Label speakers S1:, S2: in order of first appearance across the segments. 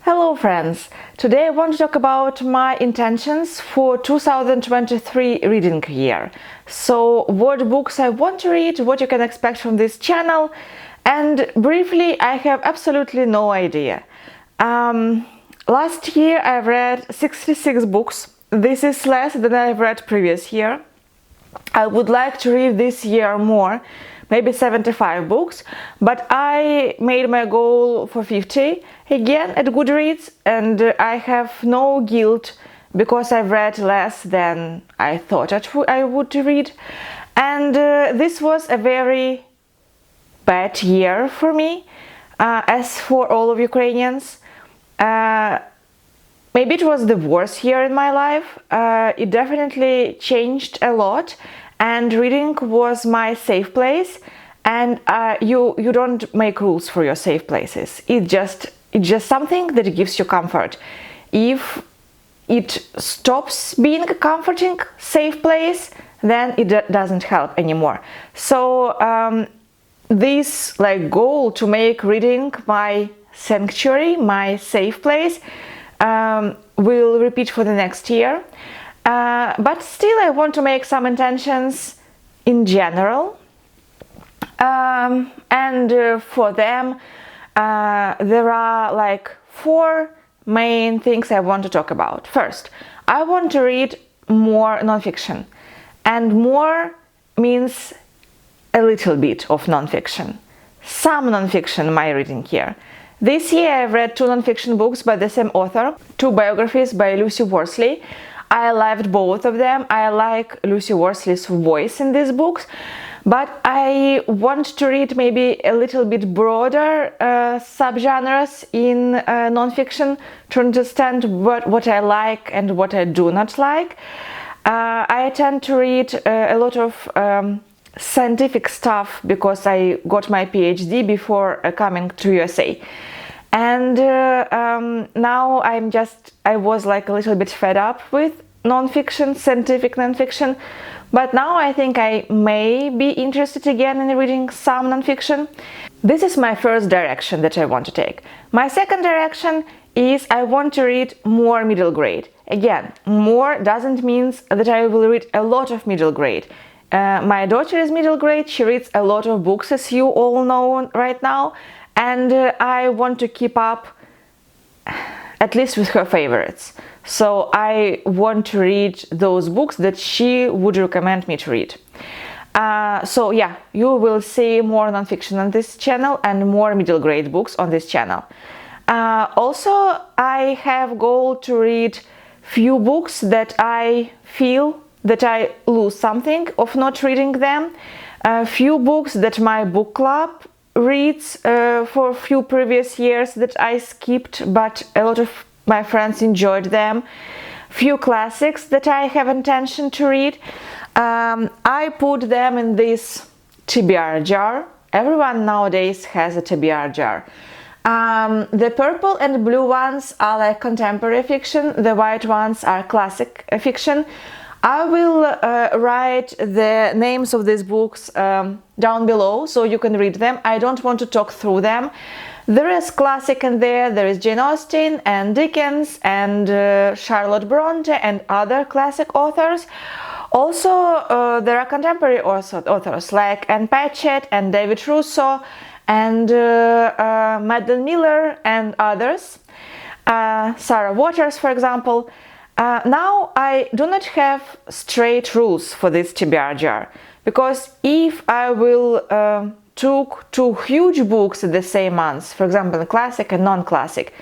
S1: Hello friends! Today I want to talk about my intentions for 2023 reading year. So what books I want to read, what you can expect from this channel, and briefly I have absolutely no idea. Last year I read 66 books. This is less than I've read previous year. I would like to read this year more, maybe 75 books, but I made my goal for 50 again at Goodreads, and I have no guilt because I've read less than I thought I would read. And this was a very bad year for me, as for all of Ukrainians. Maybe it was the worst year in my life. It definitely changed a lot, and reading was my safe place. And you don't make rules for your safe places. It's just something that gives you comfort. If it stops being a comforting safe place, then it doesn't help anymore. So this goal to make reading my sanctuary, my safe place, will repeat for the next year. But still I want to make some intentions in general. For them, there are four main things I want to talk about. First, I want to read more nonfiction, and more means a little bit of nonfiction. Some nonfiction my reading here. This year I've read 2 nonfiction books by the same author, 2 biographies by Lucy Worsley. I loved both of them. I like Lucy Worsley's voice in these books. But I want to read maybe a little bit broader subgenres in nonfiction to understand what I like and what I do not like. I tend to read a lot of scientific stuff because I got my PhD before coming to USA. And now I was a little bit fed up with nonfiction, scientific nonfiction. But now I think I may be interested again in reading some nonfiction. This is my first direction that I want to take. My second direction is I want to read more middle grade. Again, more doesn't mean that I will read a lot of middle grade. My daughter is middle grade, she reads a lot of books, as you all know right now, and I want to keep up at least with her favorites. So I want to read those books that she would recommend me to read. So yeah, you will see more nonfiction on this channel and more middle grade books on this channel. Also, I have goal to read few books that I feel that I lose something of not reading them. Few books that my book club reads for a few previous years that I skipped, but a lot of my friends enjoyed them. Few classics that I have intention to read. I put them in this TBR jar. Everyone nowadays has a TBR jar. The purple and blue ones are contemporary fiction. The white ones are classic fiction. I will write the names of these books down below so you can read them. I don't want to talk through them. There is classic in there is Jane Austen and Dickens and Charlotte Bronte and other classic authors. Also, there are contemporary authors like Ann Patchett and David Russo and Madeline Miller and others. Sarah Waters, for example. Now I do not have straight rules for this TBR jar, because if I will took 2 huge books at the same month, for example classic and non-classic,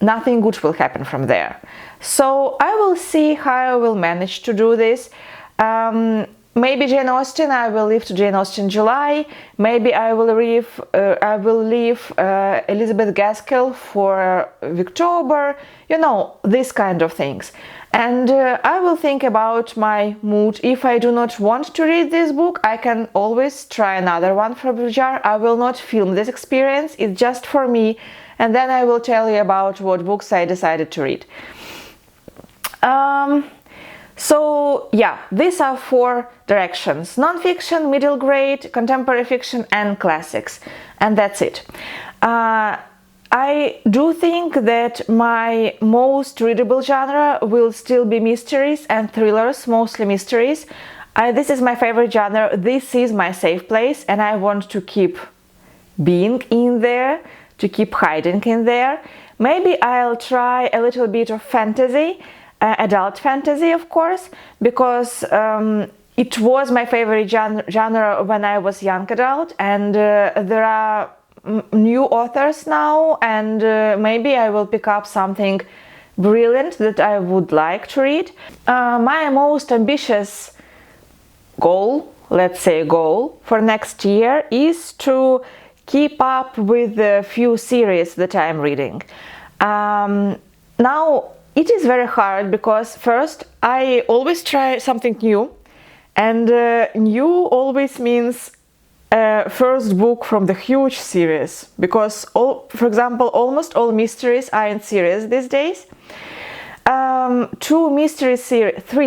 S1: nothing good will happen from there. So I will see how I will manage to do this. Maybe Jane Austen, I will leave to Jane Austen July. Maybe I will leave Elizabeth Gaskell for October, these kind of things. And I will think about my mood. If I do not want to read this book, I can always try another one from the jar. I will not film this experience, it's just for me, and then I will tell you about what books I decided to read. So yeah, these are 4 directions: non-fiction, middle grade, contemporary fiction and classics, and that's it. I do think that my most readable genre will still be mysteries and thrillers, mostly mysteries. This is my favorite genre, this is my safe place, and I want to keep being in there, to keep hiding in there. Maybe I'll try a little bit of fantasy, adult fantasy of course, because it was my favorite genre when I was young adult, and there are new authors now, and maybe I will pick up something brilliant that I would like to read. My most ambitious goal, let's say goal, for next year is to keep up with the few series that I'm reading. Now it is very hard because first I always try something new, and new always means first book from the huge series, because for example, almost all mysteries are in series these days. Three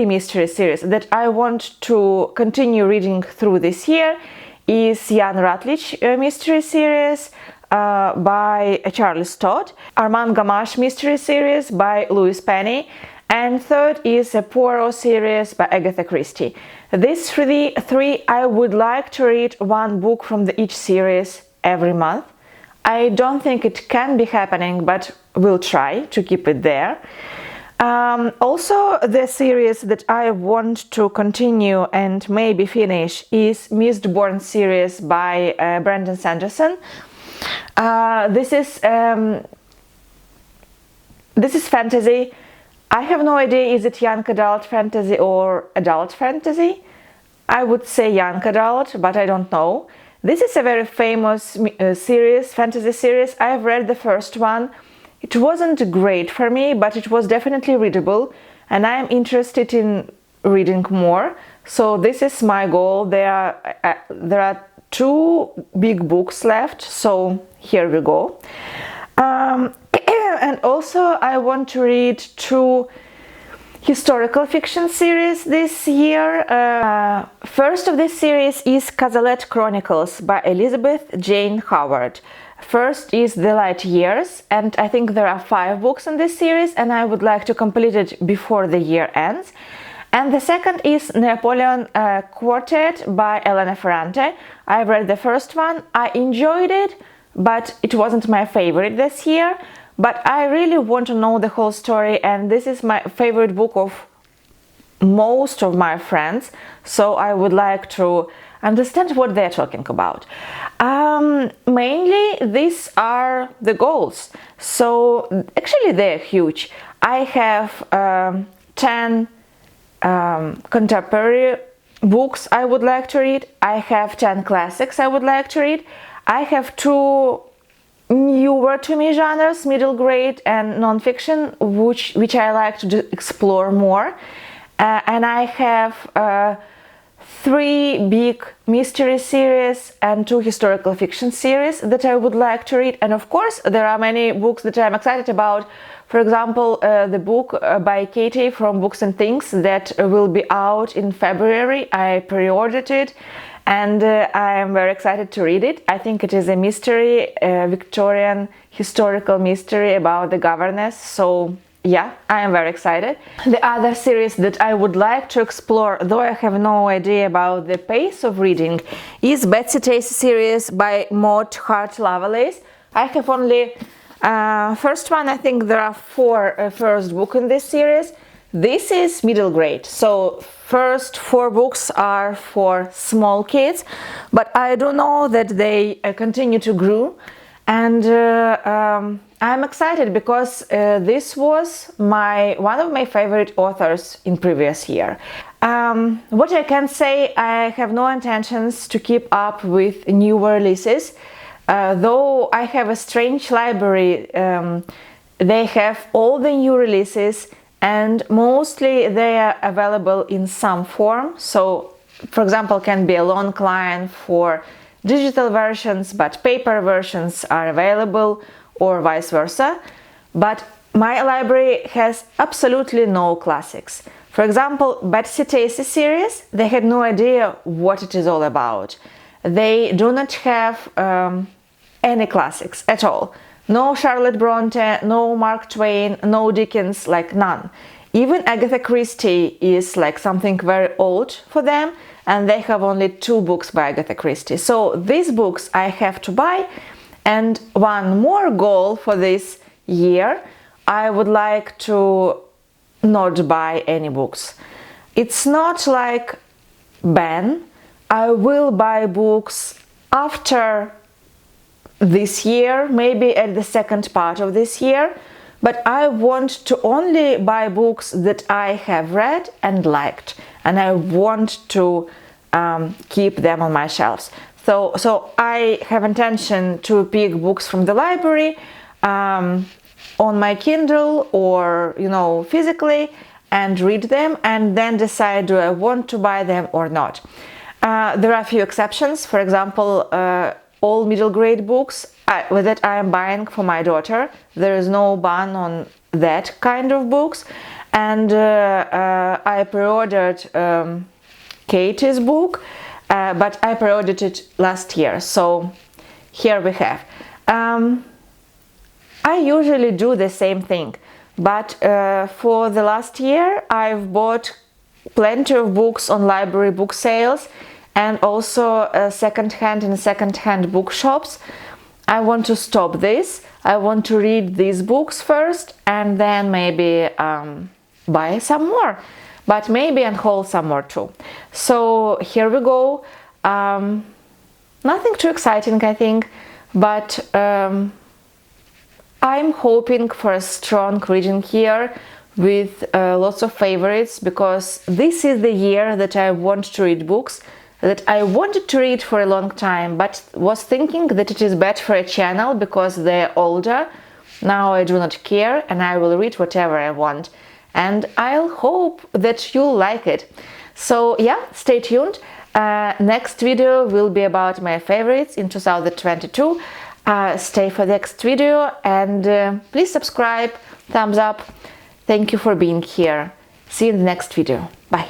S1: mystery series that I want to continue reading through this year is Jan Rutledge mystery series by Charles Todd, Armand Gamache mystery series by Louise Penny, and third is a Poirot series by Agatha Christie. These three I would like to read one book from each series every month. I don't think it can be happening, but we'll try to keep it there. Also, the series that I want to continue and maybe finish is Mistborn series by Brandon Sanderson. This is fantasy. I have no idea, is it young adult fantasy or adult fantasy? I would say young adult, but I don't know. This is a very famous series, fantasy series. I have read the first one. It wasn't great for me, but it was definitely readable, and I am interested in reading more. So this is my goal. There are 2 big books left, so here we go. And also I want to read 2 historical fiction series this year. First of this series is Cazalet Chronicles by Elizabeth Jane Howard. First is The Light Years, and I think there are 5 books in this series, and I would like to complete it before the year ends. And the second is Napoleon Quartet by Elena Ferrante. I read the first one, I enjoyed it, but it wasn't my favorite this year. But I really want to know the whole story, and this is my favorite book of most of my friends, so I would like to understand what they're talking about. Mainly these are the goals, so actually they're huge. I have 10 contemporary books I would like to read. I have 10 classics I would like to read. I have 2 newer to me genres, middle grade and non-fiction, which I like to explore more. And I have 3 big mystery series and 2 historical fiction series that I would like to read. And of course, there are many books that I'm excited about. For example, the book by Katie from Books and Things that will be out in February. I pre-ordered it, and I am very excited to read it. I think it is a mystery, Victorian historical mystery about the governess. So yeah, I am very excited. The other series that I would like to explore, though I have no idea about the pace of reading, is Betsy Tacy series by Maud Hart Lovelace. I have only first one. I think there are 4 first books in this series. This is middle grade, so first 4 books are for small kids, but I do know that they continue to grow, and I'm excited because this was one of my favorite authors in previous year. What I can say, I have no intentions to keep up with newer releases, though I have a strange library. They have all the new releases, and mostly they are available in some form. So, for example, can be a long line for digital versions, but paper versions are available, or vice versa. But my library has absolutely no classics. For example, Betsy Tacy series, they had no idea what it is all about. They do not have any classics at all. No Charlotte Bronte, no Mark Twain, no Dickens, like none. Even Agatha Christie is like something very old for them, and they have only 2 books by Agatha Christie. So these books I have to buy. And one more goal for this year, I would like to not buy any books. It's not like ban. I will buy books after this year, maybe at the second part of this year, but I want to only buy books that I have read and liked, and I want to keep them on my shelves. So I have intention to pick books from the library on my Kindle or, physically, and read them, and then decide, do I want to buy them or not. There are a few exceptions. For example, all middle grade books that I am buying for my daughter. There is no ban on that kind of books. And I pre-ordered Katie's book, but I pre-ordered it last year. So here we have. I usually do the same thing, but for the last year I've bought plenty of books on library book sales and also second-hand in second-hand bookshops. I want to stop this. I want to read these books first and then maybe buy some more, but maybe and haul some more too. So here we go. Nothing too exciting, I think, but I'm hoping for a strong reading year with lots of favorites, because this is the year that I want to read books that I wanted to read for a long time, but was thinking that it is better for a channel because they're older. Now I do not care and I will read whatever I want, and I'll hope that you'll like it. So yeah, stay tuned. Next video will be about my favorites in 2022. Stay for the next video, and please subscribe, thumbs up. Thank you for being here. See you in the next video. Bye.